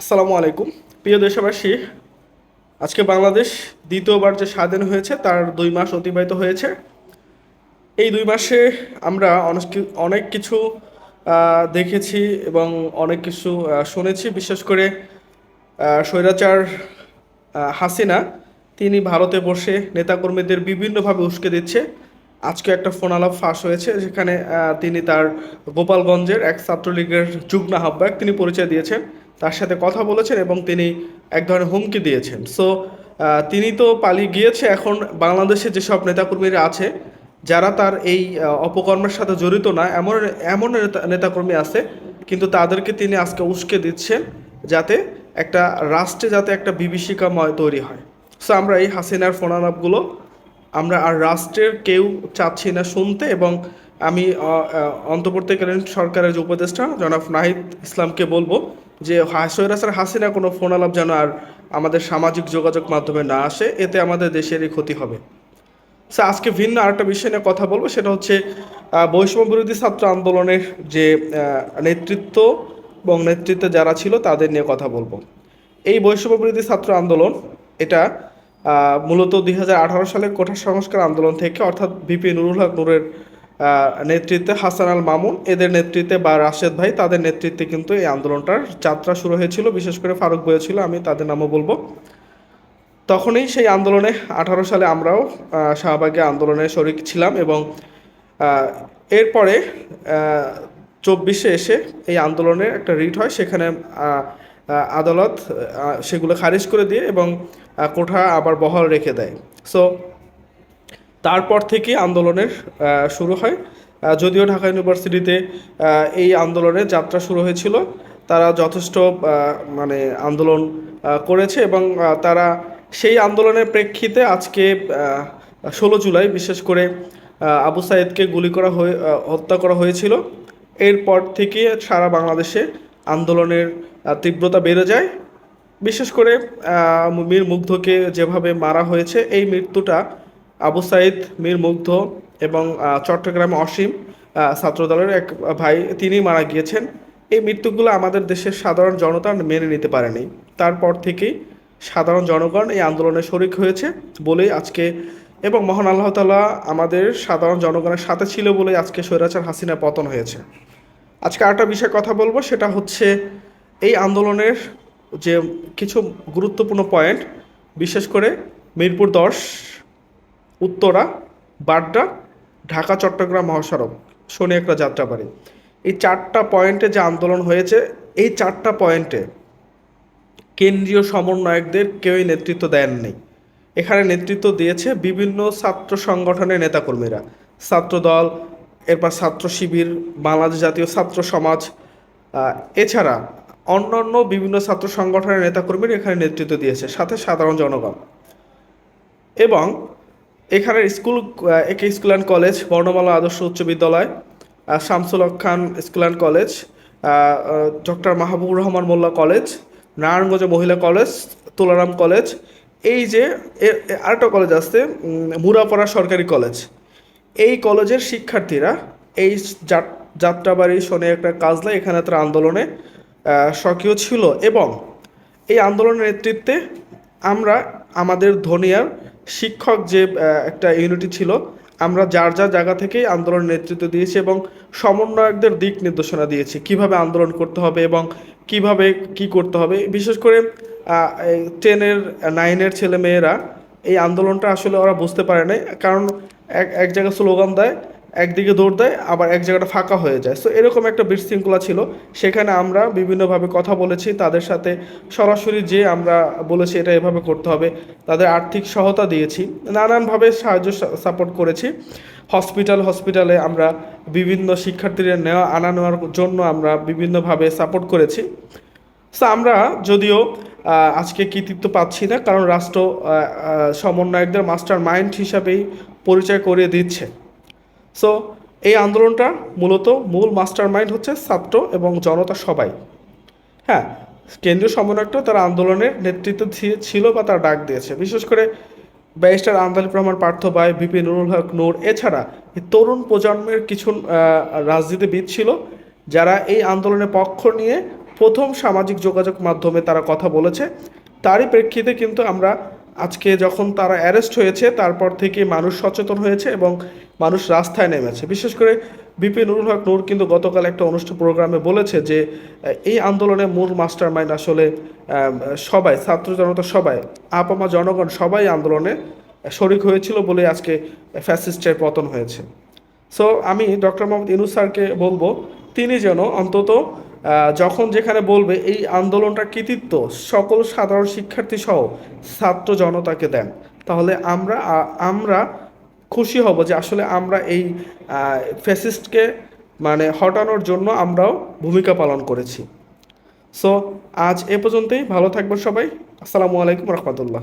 আসসালামু আলাইকুম। প্রিয় দেশবাসী, আজকে বাংলাদেশ দ্বিতীয়বার যে স্বাধীন হয়েছে তার 2 মাস অতিবাহিত হয়েছে। এই 2 মাসে আমরা অনেক কিছু দেখেছি এবং অনেক কিছু শুনেছি। বিশেষ করে স্বৈরাচার হাসিনা তিনি ভারতে বসে নেতাকর্মীদের বিভিন্নভাবে উস্কে দিচ্ছে। আজকে একটা ফোন আলাপ ফাঁস হয়েছে, যেখানে তিনি তার গোপালগঞ্জের এক ছাত্রলীগের যুগ্ম আহ্বায়ক তিনি পরিচয় দিয়েছেন, তার সাথে কথা বলেছেন এবং তিনি এক ধরনের হুমকি দিয়েছেন। সো তিনি তো পালিয়ে গিয়েছে। এখন বাংলাদেশে যেসব নেতাকর্মীরা আছে যারা তার এই অপকর্মের সাথে জড়িত না, এমন এমন নেতাকর্মী আছে, কিন্তু তাদেরকে তিনি আজকে উস্কে দিচ্ছেন যাতে একটা রাষ্ট্রে যাতে একটা বিভীষিকাময় তৈরি হয়। সো আমরা এই হাসিনার ফোনালাপগুলো আমরা আর রাষ্ট্রের কেউ চাচ্ছি না শুনতে। এবং আমি অন্তর্বর্তীকালীন সরকারের যে উপদেষ্টা জনাব নাহিদ ইসলামকে বলবো যে সৈরাসার হাসিনা কোনো ফোনালাপ যেন আর আমাদের সামাজিক যোগাযোগ মাধ্যমে না আসে, এতে আমাদের দেশেরই ক্ষতি হবে। স্যার, আজকে ভিন্ন আরেকটা বিষয় নিয়ে কথা বলবো, সেটা হচ্ছে বৈষম্য বিরোধী ছাত্র আন্দোলনের যে নেতৃত্ব এবং নেতৃত্বে যারা ছিল তাদের নিয়ে কথা বলবো। এই বৈষম্য বিরোধী ছাত্র আন্দোলন এটা মূলত 2018 সালের কোঠা সংস্কার আন্দোলন থেকে, অর্থাৎ ভিপি নুরুল হক নূরের নেতৃত্বে, হাসান আল মামুন এদের নেতৃত্বে বা রাশেদ ভাই তাদের নেতৃত্বে কিন্তু এই আন্দোলনটার যাত্রা শুরু হয়েছিল। বিশেষ করে ফারুক বইও ছিল, আমি তাদের নামও বলবো। তখনই সেই আন্দোলনে 18 সালে আমরাও শাহবাগে আন্দোলনে শরিক ছিলাম এবং আহ, এরপরে 24-এ এসে এই আন্দোলনের একটা রিট হয়, সেখানে আদালত সেগুলো খারিজ করে দিয়ে এবং কোঠা আবার বহাল রেখে দেয়। সো তারপর থেকে আন্দোলনের শুরু হয়। যদিও ঢাকা ইউনিভার্সিটিতে এই আন্দোলনের যাত্রা শুরু হয়েছিল, তারা যথেষ্ট মানে আন্দোলন করেছে এবং তারা সেই আন্দোলনের প্রেক্ষিতে আজকে 16 জুলাই বিশেষ করে আবু সাইদকে গুলি করা হত্যা করা হয়েছিল। এরপর থেকে সারা বাংলাদেশে আন্দোলনের তীব্রতা বেড়ে যায়। বিশেষ করে মীর মুগ্ধকে যেভাবে মারা হয়েছে, এই মৃত্যুটা আবু সাইদ, মীর মুগ্ধ এবং চট্টগ্রামে অসীম ছাত্রদলের এক ভাই তিনি মারা গিয়েছেন। এই মৃত্যুগুলো আমাদের দেশের সাধারণ জনতা মেনে নিতে পারেনি। তারপর থেকেই সাধারণ জনগণ এই আন্দোলনে শরিক হয়েছে বলেই আজকে, এবং মহান আল্লাহ তাআলা আমাদের সাধারণ জনগণের সাথে ছিল বলেই আজকে স্বৈরাচার হাসিনা পতন হয়েছে। আজকে আরেকটা বিষয়ে কথা বলবো, সেটা হচ্ছে এই আন্দোলনের যে কিছু গুরুত্বপূর্ণ পয়েন্ট, বিশেষ করে মিরপুর 10, উত্তরা, বাড্ডা, ঢাকা চট্টগ্রাম মহাসড়ক, শনি একটা যাত্রাবাড়ি, এই 4টা পয়েন্টে যে আন্দোলন হয়েছে, এই 4টা পয়েন্টে কেন্দ্রীয় সমন্বয়কদের কেউই নেতৃত্ব দেননি। এখানে নেতৃত্ব দিয়েছে বিভিন্ন ছাত্র সংগঠনের নেতাকর্মীরা, ছাত্রদল, এরপর ছাত্র শিবির, বাংলাদেশ জাতীয় ছাত্র সমাজ, এছাড়া অন্যান্য বিভিন্ন ছাত্র সংগঠনের নেতাকর্মীরা এখানে নেতৃত্ব দিয়েছে, সাথে সাধারণ জনগণ। এবং এখানের একে স্কুল অ্যান্ড কলেজ, বর্ণমালা আদর্শ উচ্চ বিদ্যালয়, Shamsul Haque Khan school and college, doctor Mahbubur Rahman Molla college, Narayanganj মহিলা কলেজ, তুলারাম কলেজ, এই যে আরেকটা কলেজ আছে মুরাপাড়া সরকারি কলেজ, এই কলেজের শিক্ষার্থীরা এই যাত্রাবাড়ি, শনি একটা কাজলা, এখানে তারা আন্দোলনে সক্রিয় ছিল। এবং এই আন্দোলনের নেতৃত্বে আমরা আমাদের ধনিয়ার শিক্ষক যে একটা ইউনিটি ছিল, আমরা যার যার জায়গা থেকেই আন্দোলনের নেতৃত্ব দিয়েছি এবং সমন্বয়কদের দিক নির্দেশনা দিয়েছি কিভাবে আন্দোলন করতে হবে এবং কিভাবে কি করতে হবে। বিশেষ করে 10-এর 9-এর ছেলে মেয়েরা এই আন্দোলনটা আসলে ওরা বুঝতে পারে নাই, কারণ এক এক জায়গায় স্লোগান দেয়, একদিকে দৌড় দেয়, আবার এক জায়গাটা ফাঁকা হয়ে যায়। সো এরকম একটা বিশৃঙ্খলা ছিল। সেখানে আমরা বিভিন্নভাবে কথা বলেছি তাদের সাথে, সরাসরি যে আমরা বলেছি এটা এভাবে করতে হবে, তাদের আর্থিক সহায়তা দিয়েছি, নানানভাবে সাহায্য সাপোর্ট করেছি। হসপিটালে আমরা বিভিন্ন শিক্ষার্থীদের আনা নেওয়ার জন্য আমরা বিভিন্নভাবে সাপোর্ট করেছি। সো আমরা যদিও আজকে কৃতিত্ব পাচ্ছি না, কারণ রাষ্ট্র সমন্বয়কদের মাস্টার মাইন্ড হিসাবেই পরিচয় করিয়ে দিচ্ছে। সো এই আন্দোলনটা মূল মাস্টার মাইন্ড হচ্ছে ছাত্র এবং জনতা সবাই। হ্যাঁ, কেন্দ্রীয় সমন্বয়কটা তারা আন্দোলনের নেতৃত্ব ছিল বা তারা ডাক দিয়েছে। বিশেষ করে ব্যারিস্টার আন্দালিব রহমান পার্থ ভাই, ভিপি নুরুল হক নূর, এছাড়া এই তরুণ প্রজন্মের কিছু রাজনীতিবিদ ছিল যারা এই আন্দোলনের পক্ষ নিয়ে প্রথম সামাজিক যোগাযোগ মাধ্যমে তারা কথা বলেছে। তারই প্রেক্ষিতে কিন্তু আমরা আজকে যখন তারা অ্যারেস্ট হয়েছে তারপর থেকে মানুষ সচেতন হয়েছে এবং মানুষ রাস্তায় নেমেছে। বিশেষ করে বিপি নুরুল হক নূর কিন্তু গতকাল একটা অনুষ্ঠান প্রোগ্রামে বলেছে যে এই আন্দোলনের মূল মাস্টার মাইন্ড আসলে সবাই, ছাত্র জনতা সবাই, আপামা জনগণ সবাই আন্দোলনে শরিক হয়েছিল বলে আজকে ফ্যাসিস্টের পতন হয়েছে। সো আমি ডক্টর মোহাম্মদ ইউনূস স্যারকে বলবো তিনি যেন অন্তত যখন যেখানে বলবে এই আন্দোলনটার কৃতিত্ব সকল সাধারণ শিক্ষার্থী সহ ছাত্র জনতাকে দেন, তাহলে আমরা খুশি হব যে আসলে আমরা এই ফ্যাসিস্টকে মানে হটানোর জন্য আমরাও ভূমিকা পালন করেছি। সো আজ এ পর্যন্তই, ভালো থাকবেন সবাই। আসসালামু আলাইকুম রহমতুল্লাহ।